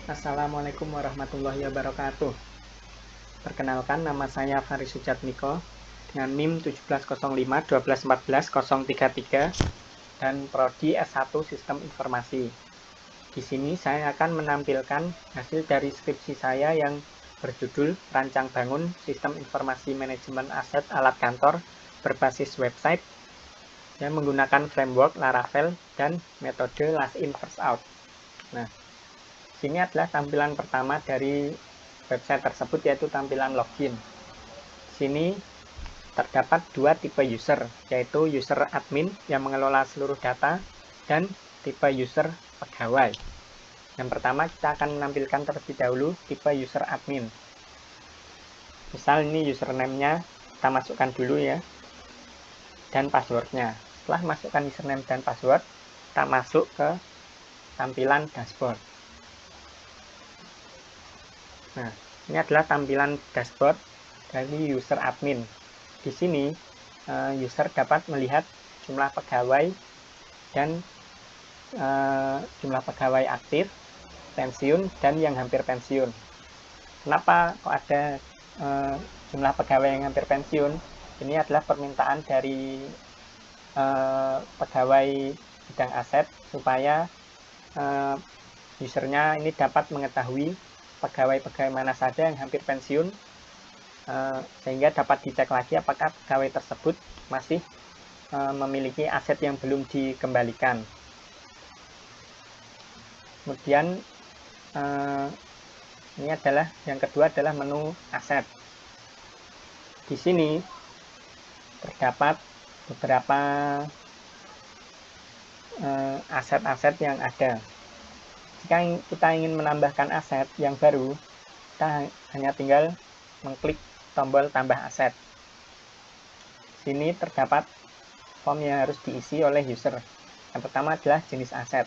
Assalamualaikum warahmatullahi wabarakatuh. Perkenalkan, nama saya Faris Sujatmiko dengan NIM 1705 1214 033 dan Prodi S1 Sistem Informasi. Di sini saya akan menampilkan hasil dari skripsi saya yang berjudul Rancang Bangun Sistem Informasi Manajemen Aset Alat Kantor berbasis website yang menggunakan framework Laravel dan metode Last In First Out. Nah, sini adalah tampilan pertama dari website tersebut, yaitu tampilan login. Sini terdapat dua tipe user, yaitu user admin yang mengelola seluruh data dan tipe user pegawai. Yang pertama, kita akan menampilkan terlebih dahulu tipe user admin. Misal ini username-nya kita masukkan dulu ya, dan password-nya. Setelah masukkan username dan password, kita masuk ke tampilan dashboard. Nah, ini adalah tampilan dashboard dari user admin. Di sini, user dapat melihat jumlah pegawai dan jumlah pegawai aktif, pensiun, dan yang hampir pensiun. Kenapa kok ada jumlah pegawai yang hampir pensiun? Ini adalah permintaan dari pegawai bidang aset supaya usernya ini dapat mengetahui pegawai-pegawai mana saja yang hampir pensiun, sehingga dapat dicek lagi apakah pegawai tersebut masih memiliki aset yang belum dikembalikan. Kemudian ini adalah yang kedua adalah menu aset. Di sini terdapat beberapa aset-aset yang ada. Jika kita ingin menambahkan aset yang baru, kita hanya tinggal mengklik tombol tambah aset. Sini terdapat form yang harus diisi oleh user. Yang pertama adalah jenis aset.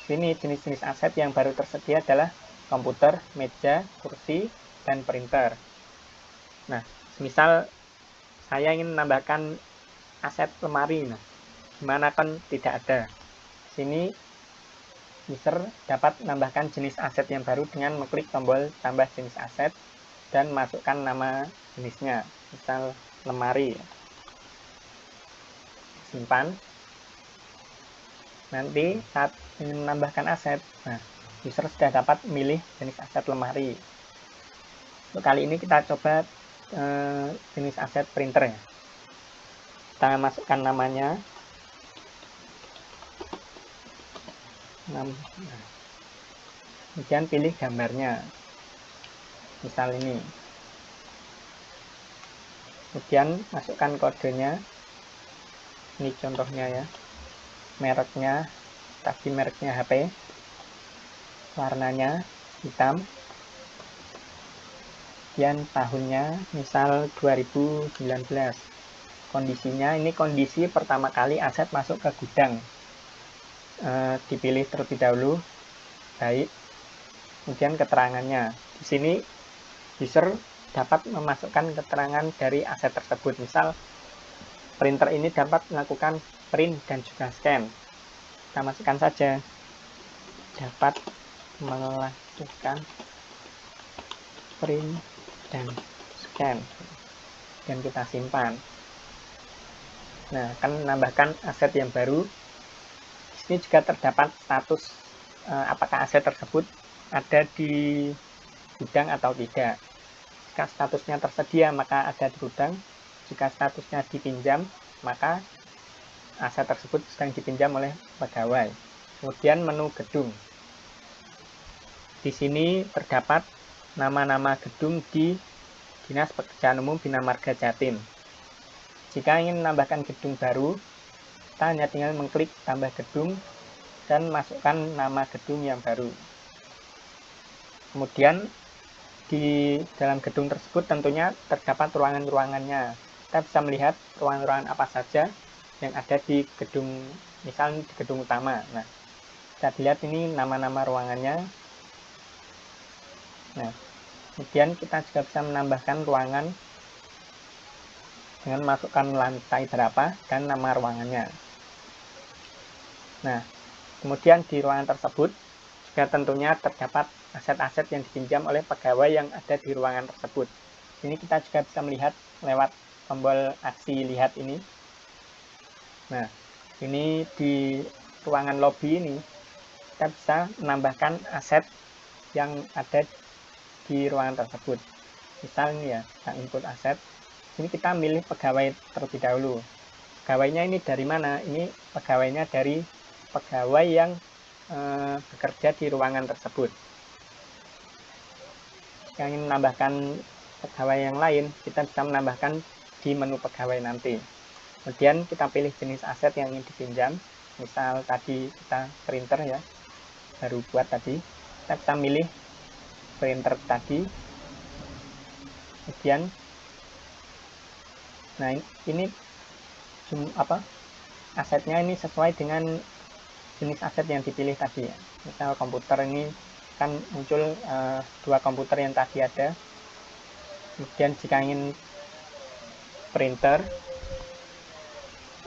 Sini jenis-jenis aset yang baru tersedia adalah komputer, meja, kursi, dan printer. Nah, misal saya ingin menambahkan aset lemari, gimana kan tidak ada. Sini user dapat menambahkan jenis aset yang baru dengan mengklik tombol tambah jenis aset dan masukkan nama jenisnya, misal lemari. Simpan. Nanti saat ingin menambahkan aset, user sudah dapat memilih jenis aset lemari. Untuk kali ini kita coba jenis aset printer ya. Kita masukkan namanya. Kemudian pilih gambarnya, misal ini. Kemudian masukkan kodenya, ini contohnya ya. Mereknya, tadi mereknya HP, warnanya hitam, kemudian tahunnya misal 2019. Kondisinya ini kondisi pertama kali aset masuk ke gudang. Dipilih terlebih dahulu baik. Kemudian keterangannya, di sini user dapat memasukkan keterangan dari aset tersebut. Misal printer ini dapat melakukan print dan juga scan. Kita masukkan saja dapat melakukan print dan scan, dan kita simpan. Nah, akan menambahkan aset yang baru. Di sini juga terdapat status apakah aset tersebut ada di gudang atau tidak. Jika statusnya tersedia, maka ada di gudang. Jika statusnya dipinjam, maka aset tersebut sedang dipinjam oleh pegawai. Kemudian menu gedung. Di sini terdapat nama-nama gedung di Dinas Pekerjaan Umum Bina Marga Jatim. Jika ingin menambahkan gedung baru, kita hanya tinggal mengklik tambah gedung dan masukkan nama gedung yang baru. Kemudian di dalam gedung tersebut tentunya terdapat ruangan-ruangannya. Kita bisa melihat ruangan-ruangan apa saja yang ada di gedung, misalnya di gedung utama. Nah, kita lihat ini nama-nama ruangannya. Nah, kemudian kita juga bisa menambahkan ruangan dengan masukkan lantai berapa dan nama ruangannya. Nah, kemudian di ruangan tersebut juga tentunya terdapat aset-aset yang dipinjam oleh pegawai yang ada di ruangan tersebut. Ini kita juga bisa melihat lewat tombol aksi lihat ini. Nah, ini di ruangan lobby ini kita bisa menambahkan aset yang ada di ruangan tersebut. Misal ini ya, kita input aset. Ini kita milih pegawai terlebih dahulu. Pegawainya ini dari mana? Ini pegawainya dari pegawai yang bekerja di ruangan tersebut. Jika ingin menambahkan pegawai yang lain, kita bisa menambahkan di menu pegawai nanti. Kemudian kita pilih jenis aset yang ingin dipinjam. Misal tadi kita printer ya, baru buat tadi. Kita bisa milih printer tadi. Kemudian, nah ini asetnya ini sesuai dengan jenis aset yang dipilih tadi ya. Misal komputer ini kan muncul 2 komputer yang tadi ada. Kemudian jika ingin printer,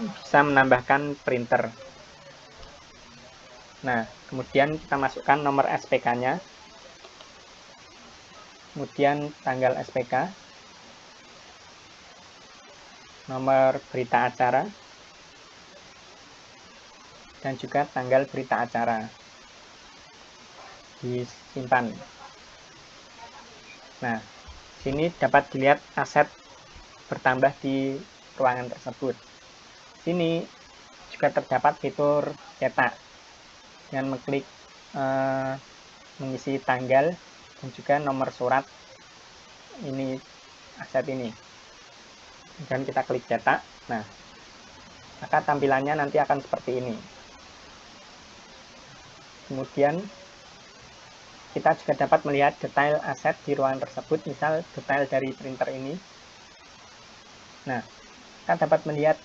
bisa menambahkan printer. Nah, kemudian kita masukkan nomor SPK-nya, kemudian tanggal SPK, nomor berita acara, dan juga tanggal berita acara. Disimpan. Nah, sini dapat dilihat aset bertambah di ruangan tersebut. Sini juga terdapat fitur cetak dengan mengklik mengisi tanggal dan juga nomor surat ini aset ini. Dan kita klik cetak. Nah, maka tampilannya nanti akan seperti ini. Kemudian kita juga dapat melihat detail aset di ruangan tersebut, misal detail dari printer ini. Nah, kita dapat melihat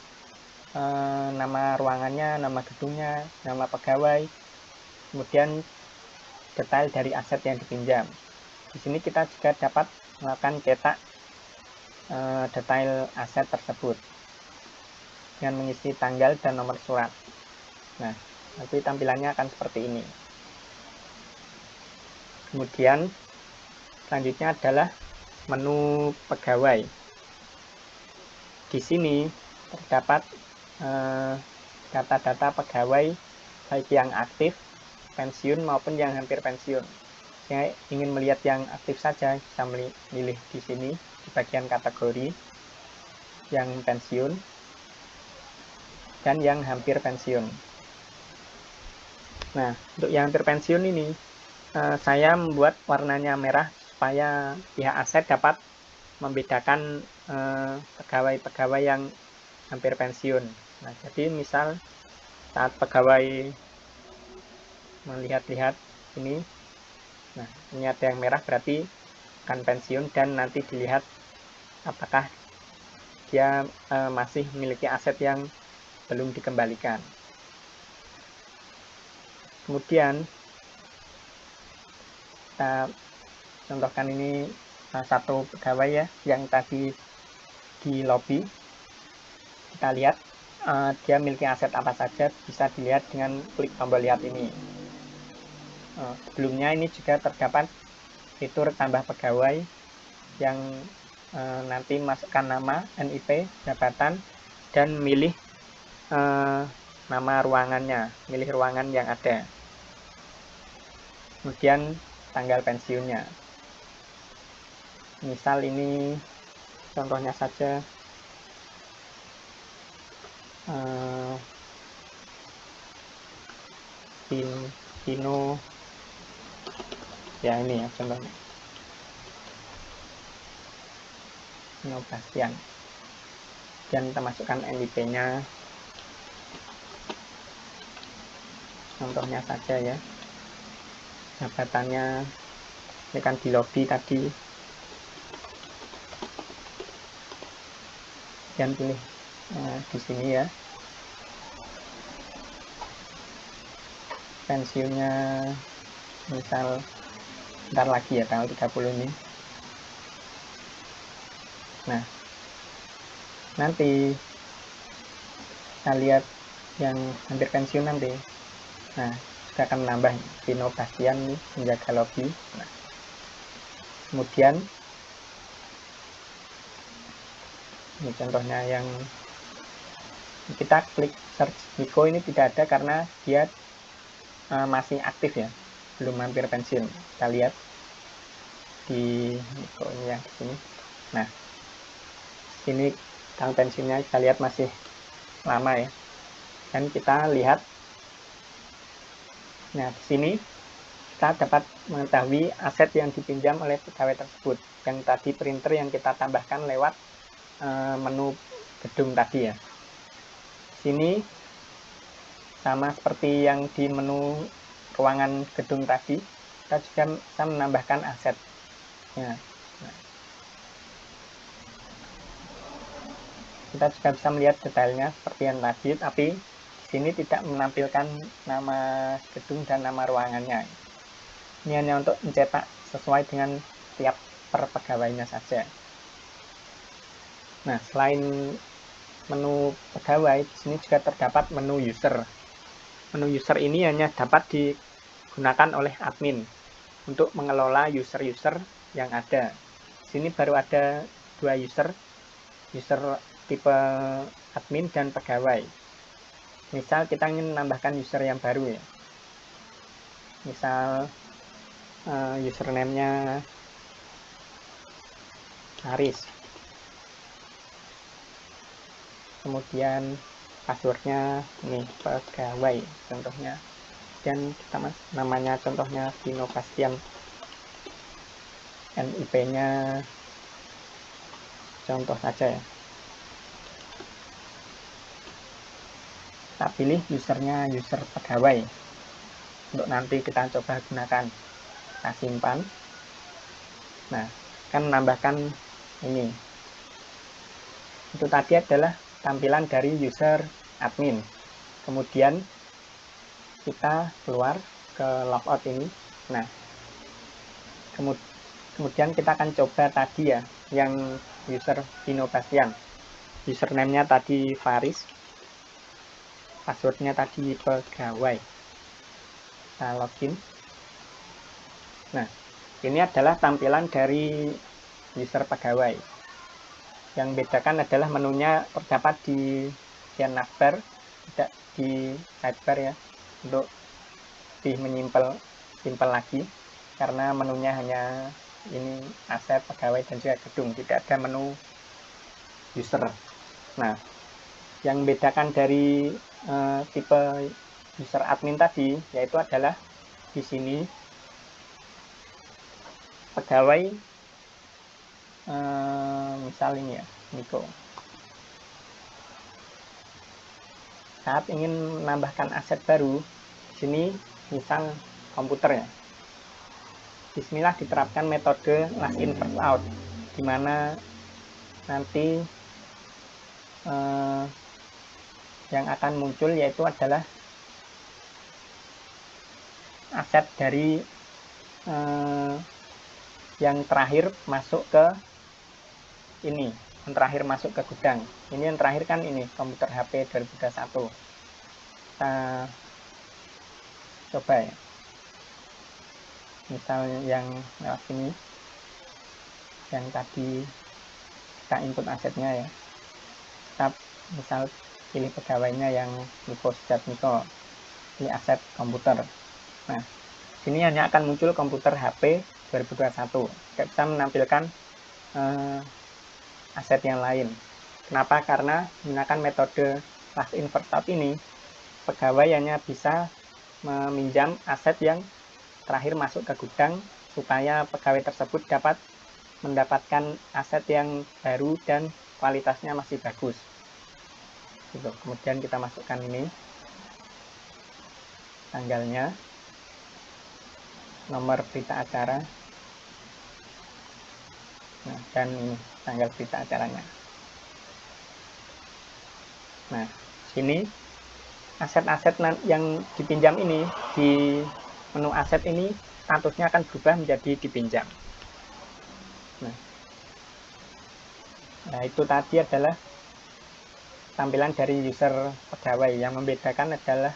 nama ruangannya, nama gedungnya, nama pegawai, kemudian detail dari aset yang dipinjam. Di sini kita juga dapat melakukan cetak detail aset tersebut dengan mengisi tanggal dan nomor surat. Nah, nanti tampilannya akan seperti ini. Kemudian selanjutnya adalah menu pegawai. Di sini terdapat data-data pegawai baik yang aktif, pensiun maupun yang hampir pensiun. Saya ingin melihat yang aktif saja, bisa memilih di sini di bagian kategori yang pensiun dan yang hampir pensiun. Nah, untuk yang hampir pensiun ini saya membuat warnanya merah supaya pihak aset dapat membedakan pegawai-pegawai yang hampir pensiun. Nah, jadi misal saat pegawai melihat-lihat ini, nah ini ada yang merah berarti akan pensiun, dan nanti dilihat apakah dia masih memiliki aset yang belum dikembalikan. Kemudian kita contohkan ini satu pegawai ya yang tadi di lobby. Kita lihat dia memiliki aset apa saja, bisa dilihat dengan klik tombol lihat ini. Sebelumnya ini juga terdapat fitur tambah pegawai yang nanti masukkan nama, NIP, jabatan, dan milih nama ruangannya, milih ruangan yang ada. Kemudian tanggal pensiunnya. Misal ini contohnya saja Pino ya, ini ya contohnya Pino Bastian, dan kita masukkan NIP nya contohnya saja ya, jabatannya ini kan di lobby tadi, dan pilih di sini ya pensiunnya, misal ntar lagi ya tanggal 30 ini. Nah, nanti kita lihat yang hampir pensiun nanti. Nah, juga akan menambah Vino Bastian nih, menjaga lobby. Nah, kemudian ini contohnya yang kita klik search Niko ini tidak ada karena dia masih aktif ya, belum hampir pensiun. Kita lihat di Niko ini yang di sini. Nah, ini tanggal pensiunnya kita lihat masih lama ya. Dan kita lihat, nah di sini kita dapat mengetahui aset yang dipinjam oleh pegawai tersebut. Yang tadi printer yang kita tambahkan lewat menu gedung tadi ya. Sini sama seperti yang di menu ruangan gedung tadi, kita juga bisa menambahkan aset. Nah, kita juga bisa melihat detailnya seperti yang tadi, tapi di sini tidak menampilkan nama gedung dan nama ruangannya. Ini hanya untuk mencetak sesuai dengan tiap per pegawainya saja. Nah, selain menu pegawai, di sini juga terdapat menu user. Menu user ini hanya dapat digunakan oleh admin untuk mengelola user-user yang ada. Di sini baru ada 2 user tipe admin dan pegawai. Misal kita ingin menambahkan user yang baru ya. Misal username-nya Aris. Kemudian passwordnya ini pegawai contohnya. Dan kita namanya contohnya Vino Bastian. NIP-nya contoh saja ya. Kita pilih usernya user pegawai. Untuk nanti kita coba gunakan. Kita simpan. Nah, akan menambahkan ini. Itu tadi adalah tampilan dari user admin. Kemudian kita keluar ke logout ini. Nah, kemudian kita akan coba tadi ya, yang user Vino Bastian. Username-nya tadi Faris. Passwordnya tadi pegawai. Kita login. Nah, ini adalah tampilan dari user pegawai. Yang bedakan adalah menunya terdapat di bagian navbar, tidak di sidebar ya, untuk lebih simpel lagi, karena menunya hanya ini aset, pegawai, dan juga gedung, tidak ada menu user. Nah, yang membedakan dari tipe user admin tadi yaitu adalah di sini pegawai misal ini ya, Niko. Saat ingin menambahkan aset baru, di sini misal komputer ya. Bismillah diterapkan metode last in first out, di mana nanti yang akan muncul yaitu adalah aset dari yang terakhir masuk ke ini, yang terakhir masuk ke gudang. Ini yang terakhir kan ini, komputer HP 2021. Kita coba ya. Misal yang lewat sini, yang tadi kita input asetnya ya. Kita misal pilih pegawainya yang Niko Sujatmiko, pilih aset komputer. Nah, sini hanya akan muncul komputer HP 2021, tidak bisa menampilkan aset yang lain. Kenapa? Karena menggunakan metode last in first out ini, pegawai hanya bisa meminjam aset yang terakhir masuk ke gudang, supaya pegawai tersebut dapat mendapatkan aset yang baru dan kualitasnya masih bagus. Gitu. Kemudian kita masukkan ini tanggalnya, nomor berita acara, nah, dan ini tanggal berita acaranya. Nah, sini aset-aset yang dipinjam ini di menu aset ini statusnya akan berubah menjadi dipinjam. Nah, itu tadi adalah tampilan dari user pegawai. Yang membedakan adalah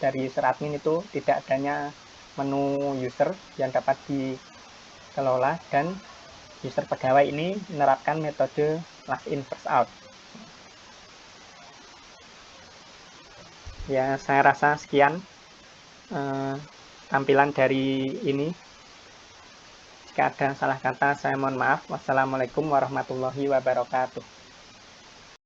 dari user admin itu tidak adanya menu user yang dapat dikelola, dan user pegawai ini menerapkan metode last in first out. Ya, saya rasa sekian tampilan dari ini. Jika ada salah kata, saya mohon maaf. Wassalamualaikum warahmatullahi wabarakatuh.